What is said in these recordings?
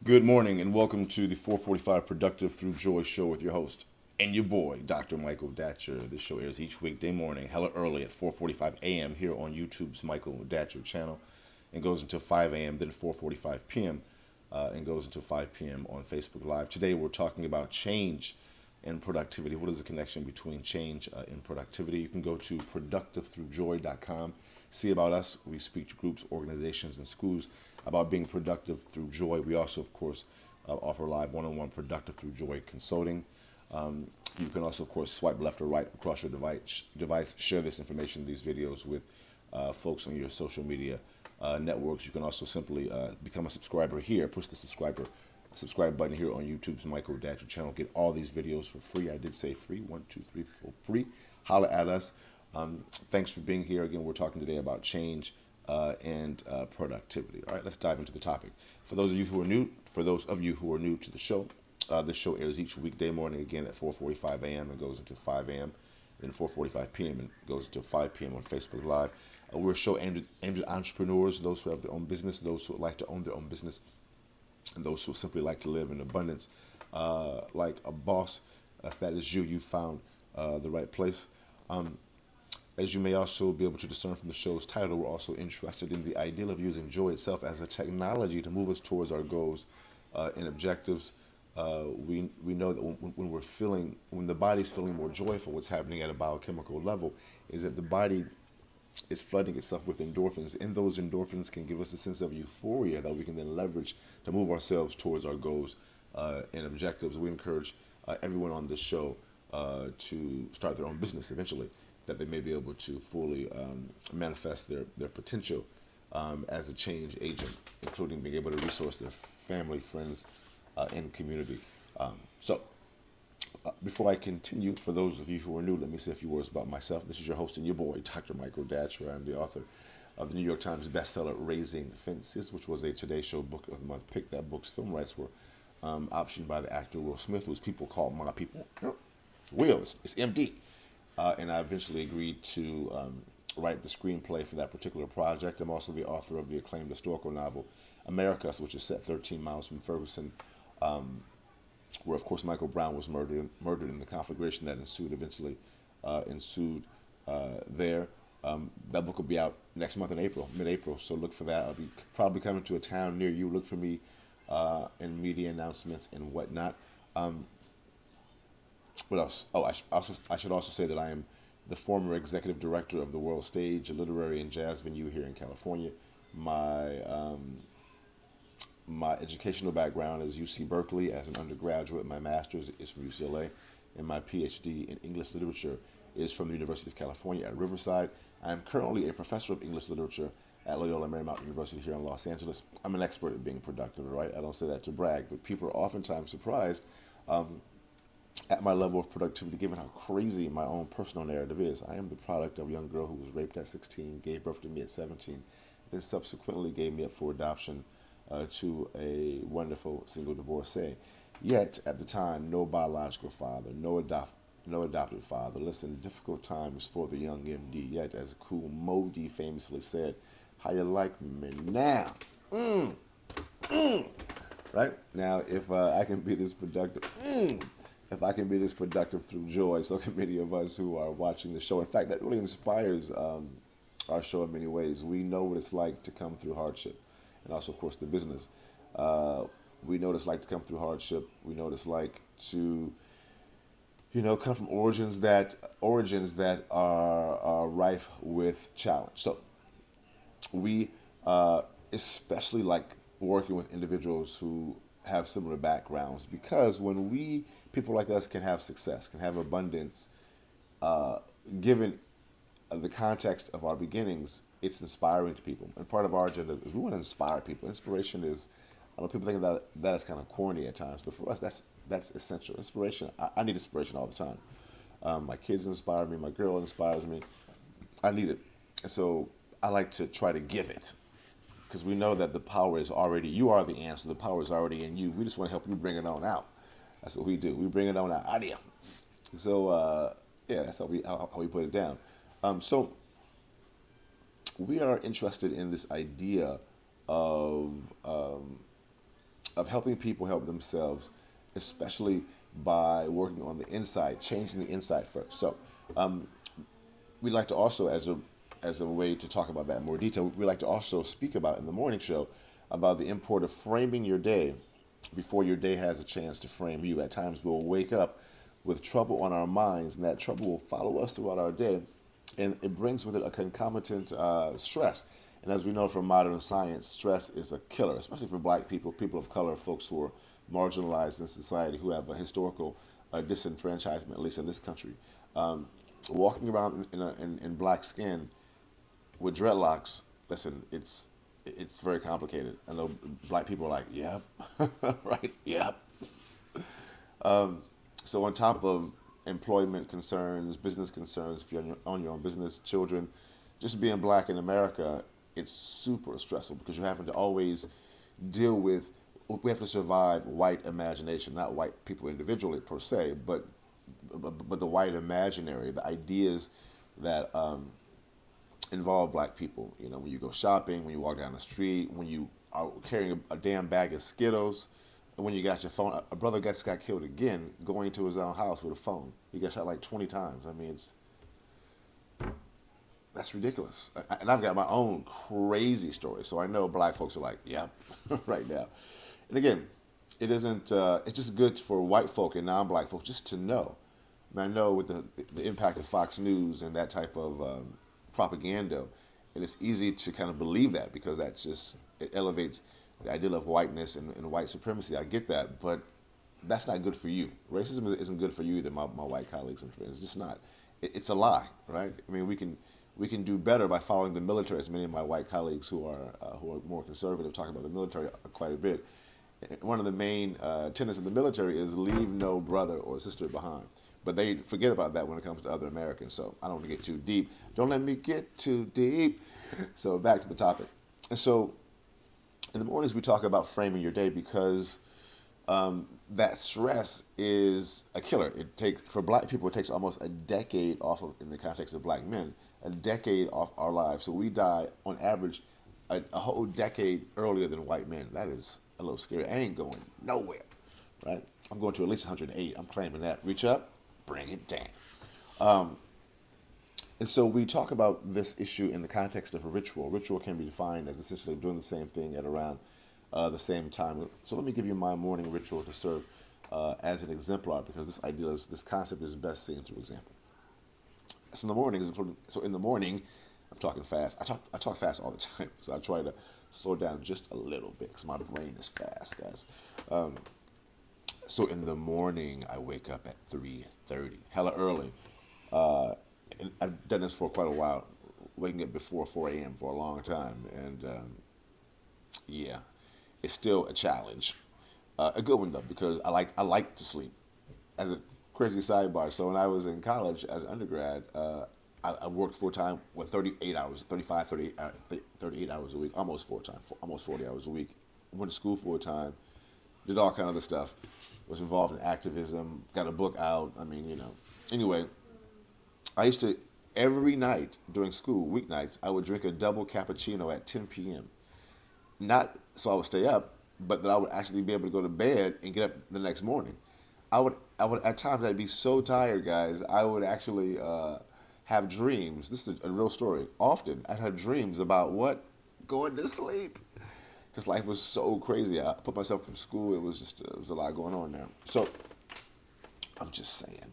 Good morning and welcome to the 445 Productive Through Joy show with your host and your boy, Dr. Michael Datcher. This show airs each weekday morning, hella early at 4:45 a.m. here on YouTube's Michael Datcher channel and goes until 5 a.m., then 4:45 p.m. And goes until 5 p.m. on Facebook Live. Today we're talking about change and productivity. What is the connection between change and productivity? You can go to productivethroughjoy.com. See about us. We speak to groups, organizations, and schools about being productive through joy. We also, of course, offer live one-on-one productive through joy consulting. You can also, of course, swipe left or right across your device. Share this information, these videos with folks on your social media networks. You can also simply become a subscriber here. Push the subscribe button here on YouTube's Michael Datcher channel. Get all these videos for free. I did say free. 1, 2, 3, 4, free. Holla at us. Thanks for being here. Again, we're talking today about change and productivity. All right, let's dive into the topic. For those of you who are new to the show, this show airs each weekday morning again at 4:45 a.m. and goes until 5 a.m. Then 4:45 p.m. and goes until 5 p.m. on Facebook Live. We're a show aimed at entrepreneurs, those who have their own business, those who would like to own their own business, and those who simply like to live in abundance, like a boss. If that is you, you found the right place. As you may also be able to discern from the show's title, we're also interested in the ideal of using joy itself as a technology to move us towards our goals and objectives. We know that when the body's feeling more joyful, what's happening at a biochemical level is that the body is flooding itself with endorphins, and those endorphins can give us a sense of euphoria that we can then leverage to move ourselves towards our goals and objectives. We encourage everyone on this show to start their own business eventually, that they may be able to fully manifest their potential as a change agent, including being able to resource their family, friends, and community. So, before I continue, for those of you who are new, let me say a few words about myself. This is your host and your boy, Dr. Michael Datcher. I'm the author of the New York Times bestseller Raising Fences, which was a Today Show Book of the Month pick. That book's film rights were optioned by the actor Will Smith, whose people call my people. Will, it's MD. And I eventually agreed to write the screenplay for that particular project. I'm also the author of the acclaimed historical novel Americus, which is set 13 miles from Ferguson, where, of course, Michael Brown was murdered in the conflagration that ensued there. That book will be out next month in April, mid-April, so look for that. I'll be probably coming to a town near you. Look for me in media announcements and whatnot. What else? Oh, I should also say that I am the former executive director of the World Stage, a literary and jazz venue here in California. My educational background is UC Berkeley as an undergraduate. My master's is from UCLA, and my PhD in English literature is from the University of California at Riverside. I am currently a professor of English literature at Loyola Marymount University here in Los Angeles. I'm an expert at being productive, right? I don't say that to brag, but people are oftentimes surprised at my level of productivity, given how crazy my own personal narrative is. I am the product of a young girl who was raped at 16, gave birth to me at 17, then subsequently gave me up for adoption to a wonderful single divorcee. Yet, at the time, no biological father, no adopted father. Listen, difficult times for the young MD. Yet, as Cool Modi famously said, how you like me now? Right? Now, if I can be this productive, if I can be this productive through joy, so can many of us who are watching the show. In fact, that really inspires our show in many ways. We know what it's like to come through hardship, and also, of course, the business. We know what it's like to come through hardship. We know what it's like to, come from origins that are rife with challenge. So we especially like working with individuals who have similar backgrounds, because when people like us can have success, can have abundance, given the context of our beginnings, it's inspiring to people. And part of our agenda is we want to inspire people. Inspiration is, I know people think that is kind of corny at times, but for us, that's essential. Inspiration, I need inspiration all the time. My kids inspire me. My girl inspires me. I need it. And so I like to try to give it, because we know that the power is already, you are the answer. The power is already in you. We just want to help you bring it on out. That's what we do. We bring it on out of you. So, yeah, that's how we put it down. So we are interested in this idea of of helping people help themselves, especially by working on the inside, changing the inside first. So we'd like to also, as a way to talk about that in more detail, we'd like to also speak about in the morning show about the import of framing your day before your day has a chance to frame you. At times we'll wake up with trouble on our minds, and that trouble will follow us throughout our day, and it brings with it a concomitant stress. And as we know from modern science, stress is a killer, especially for black people, people of color, folks who are marginalized in society, who have a historical disenfranchisement, at least in this country. Walking around in black skin with dreadlocks, listen, it's very complicated. I know black people are like, yep, right, yep. So on top of employment concerns, business concerns, if you're on your own business, children, just being black in America, it's super stressful because you're having to always deal with, we have to survive white imagination, not white people individually per se, but the white imaginary, the ideas that involve black people. You know, when you go shopping, when you walk down the street, when you are carrying a damn bag of Skittles, and when you got your phone. A brother got killed again going to his own house with a phone. He got shot like 20 times. I mean, that's ridiculous. And I've got my own crazy story, so I know black folks are like, yep, right now. And again, it isn't. It's just good for white folk and non-black folks just to know. I mean, I know with the impact of Fox News and that type of propaganda, and it's easy to kind of believe that because it elevates the ideal of whiteness and white supremacy. I get that, but that's not good for you. Racism isn't good for you either, my white colleagues and friends. It's just not. It's a lie, right? I mean, we can do better by following the military, as many of my white colleagues who are more conservative talk about the military quite a bit. One of the main tenets of the military is leave no brother or sister behind. But they forget about that when it comes to other Americans. So I don't want to get too deep. Don't let me get too deep. So back to the topic. And so in the mornings we talk about framing your day because that stress is a killer. For black people, it takes almost a decade off of, in the context of black men, a decade off our lives. So we die on average a whole decade earlier than white men. That is a little scary. I ain't going nowhere, right? I'm going to at least 108. I'm claiming that. Reach up, bring it down. And so we talk about this issue in the context of a ritual. Ritual can be defined as essentially doing the same thing at around the same time. So let me give you my morning ritual to serve as an exemplar because this concept is best seen through example. So in the morning, I'm talking fast. I talk fast all the time, so I try to slow down just a little bit because my brain is fast, guys. So in the morning, I wake up at 3:30, hella early. And I've done this for quite a while, waking up before 4 a.m. for a long time, and yeah, it's still a challenge. A good one though, because I like to sleep. As a crazy sidebar, so when I was in college as an undergrad, I worked full time with 38 hours, 38 hours a week, almost full time, almost 40 hours a week. Went to school full time, did all kind of other stuff. Was involved in activism, got a book out. I mean, Anyway, I used to, every night during school, weeknights, I would drink a double cappuccino at 10 p.m. Not so I would stay up, but that I would actually be able to go to bed and get up the next morning. I would at times I'd be so tired, guys. I would actually have dreams. This is a real story. Often I'd have dreams about what? Going to sleep. Because life was so crazy. I put myself through school. It was a lot going on there. So I'm just saying.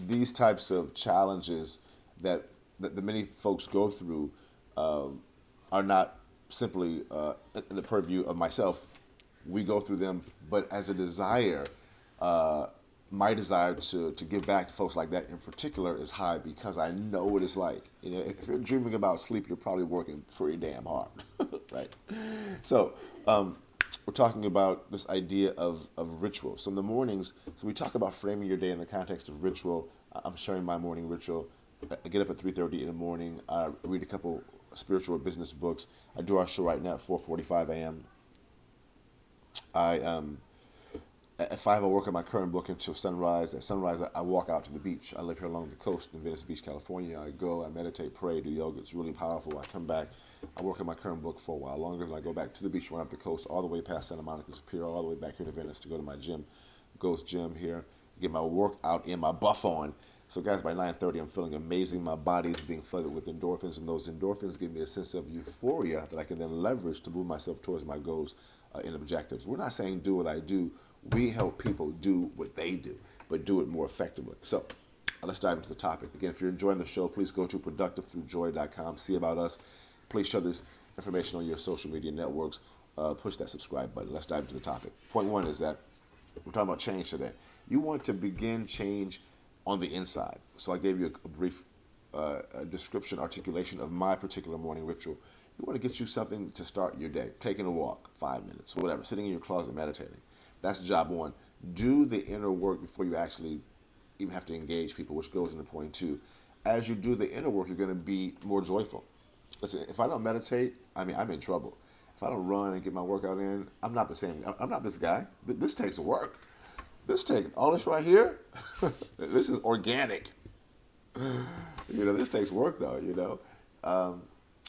These types of challenges that the many folks go through are not simply in the purview of myself. We go through them, but as a desire, my desire to give back to folks like that in particular is high because I know what it's like. If you're dreaming about sleep, you're probably working pretty damn hard, right? So we're talking about this idea of ritual. So in the mornings, so we talk about framing your day in the context of ritual. I'm sharing my morning ritual. I get up at 3:30 in the morning. I read a couple spiritual or business books. I do our show right now at 4:45 a.m. I At 5, I work on my current book until sunrise. At sunrise, I walk out to the beach. I live here along the coast in Venice Beach, California. I go, I meditate, pray, do yoga. It's really powerful. I come back. I work on my current book for a while longer. Then I go back to the beach, run up the coast, all the way past Santa Monica's Pier, all the way back here to Venice to go to my gym, Ghost Gym here, get my workout in, my buff on. So guys, by 9:30, I'm feeling amazing. My body is being flooded with endorphins, and those endorphins give me a sense of euphoria that I can then leverage to move myself towards my goals and objectives. We're not saying do what I do. We help people do what they do, but do it more effectively. So let's dive into the topic. Again, if you're enjoying the show, please go to productivethroughjoy.com, see about us. Please share this information on your social media networks. Push that subscribe button. Let's dive into the topic. Point one is that we're talking about change today. You want to begin change on the inside. So I gave you a brief description, articulation of my particular morning ritual. You want to get you something to start your day. Taking a walk, 5 minutes, whatever. Sitting in your closet meditating. That's job one. Do the inner work before you actually even have to engage people, which goes into point two. As you do the inner work, you're going to be more joyful. Listen, if I don't meditate, I'm in trouble. If I don't run and get my workout in, I'm not the same. I'm not this guy. This takes work. All this right here, this is organic. This takes work though,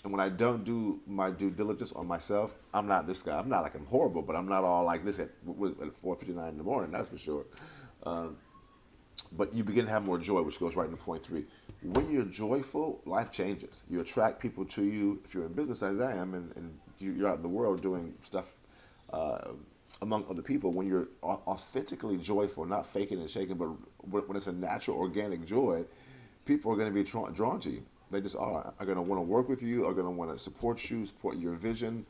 And when I don't do my due diligence on myself, I'm not this guy. I'm not like I'm horrible, but I'm not all like this at 4:59 in the morning, that's for sure. But you begin to have more joy, which goes right into point three. When you're joyful, life changes. You attract people to you. If you're in business, as I am, and you're out in the world doing stuff among other people, when you're authentically joyful, not faking and shaking, but when it's a natural, organic joy, people are going to be drawn to you. They just are going to want to work with you, are going to want to support you, support your vision.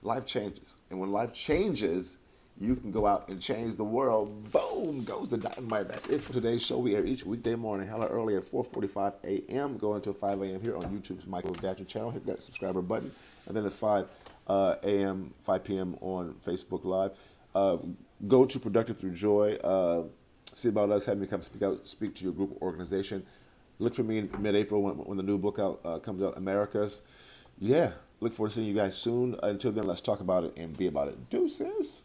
Life changes. And when life changes, you can go out and change the world. Boom, goes the dynamite. That's it for today's show. We air each weekday morning, hella early at 4:45 a.m. Go until 5 a.m. here on YouTube's Michael Datcher channel. Hit that subscriber button. And then at 5 a.m., 5 p.m. on Facebook Live. Go to Productive Through Joy. See about us. Have me come speak to your group or organization. Look for me in mid-April when the new book comes out, Americas. Yeah, look forward to seeing you guys soon. Until then, let's talk about it and be about it. Deuces.